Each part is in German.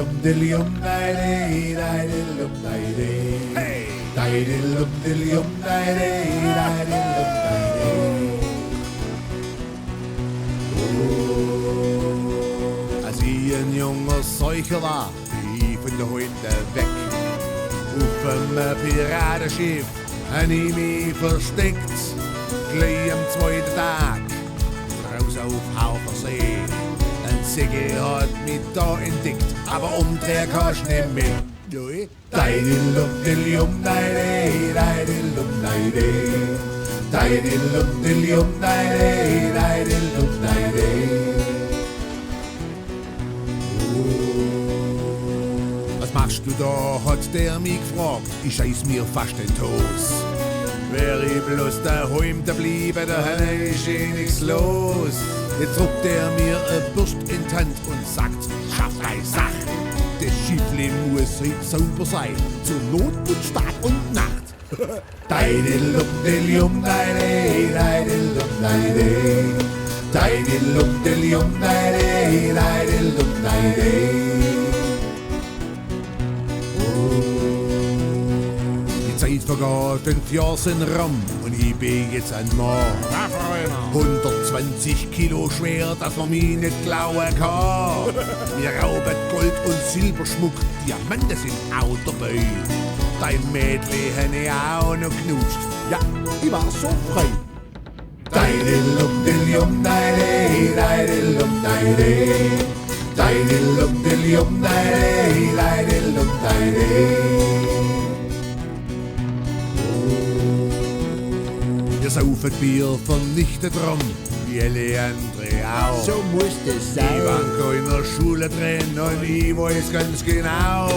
Diddle-dum, diddle-dee, diddle-dum, diddle-dee. Hey! Diddle-dum, diddle-dum, diddle-dee, diddle-dum, diddle-dee. Oh. Als ich ein junger Seucher war, bin ich von der Hunde weg. Auf einem Piratenschiff hab ich mich versteckt. Gleich am zweiten Tag, draußen auf Haufersee. Ein Säge hat mich da entdeckt, aber umdrehen kannst nicht mehr. Diddle-dum, diddle-dum, diddle-dee, diddle-dum, diddle-dee. Diddle-dum, diddle-dum, diddle-dee, diddle-dum, diddle-dee. Was machst du da, hat der mich gefragt. Ich scheiß mir fast den Toast. Wär ich bloß daheim geblieben, da ist nichts los. Jetzt drückt mir eine Bürst in die Hand und sagt, schaff deine Sache. Das Schiffli muss heute sauber sein, zur Not und Tag und Nacht. Diddle-dum, diddle-dum, diddle-dee, diddle-dum, diddle-dee. Diddle-dum, diddle-dum, diddle-dee, diddle-dum, diddle-dee. Die Zeit vergeht, 5 Jahre sind rum und ich bin jetzt ein Mann. 120 Kilo schwer, dass man mich nicht klauen kann. Wir rauben Gold und Silberschmuck, Diamanten sind auch dabei. Dein Mädchen habe ich auch noch knutscht, ja, ich war so frei. Diddle-dum, diddle-dum, diddle-dee, diddle-dum, diddle-dee. Diddle-dum, diddle-dum, diddle-dee, diddle-dum, diddle-dee. Wir saufen Bier vernichtet rum, wie alle andere auch. So muss das sein. Ich war in der Schule drin und ich weiß ganz genau,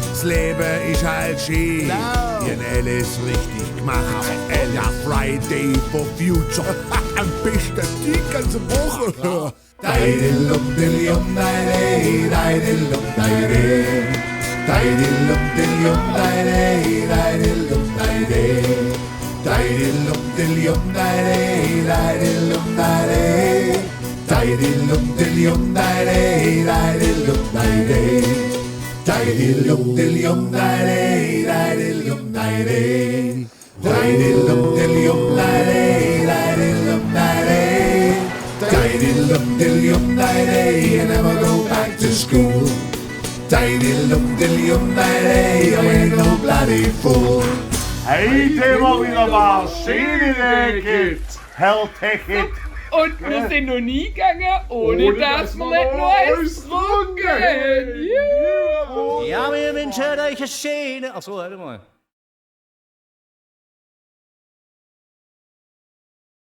das Leben ist halt schön. Die haben alles richtig gemacht. Ja, Friday for Future, am besten die ganze Woche. Diddle-dum, diddle-dum, diddle-dee, diddle-dum, diddle-dee. Diddle-dum, diddle-dum, diddle-dee, diddle-dum, diddle-dee. Diddle-dum, diddle-dum, diddle-dee, diddle-dum, diddle-dee. Diddle-dum, diddle-dum, diddle-dee, diddle-dum, diddle-dee. Diddle-dum, diddle-dum, diddle-dee, diddle-dum, diddle-dee. Diddle-dum, diddle-dum, diddle-dee, diddle-dum, diddle-dee. Diddle-dum, diddle-dum, diddle-dee, and never go back to school. Diddle-dum, diddle-dum, diddle-dee, I ain't no bloody fool. Heute war wieder mal schöne gibt. Helltechit. Und wir sind noch nie gegangen, ohne dass wir nicht noch eins getrunken haben. Ja, wir wünschen euch eine schöne... Achso, warte mal.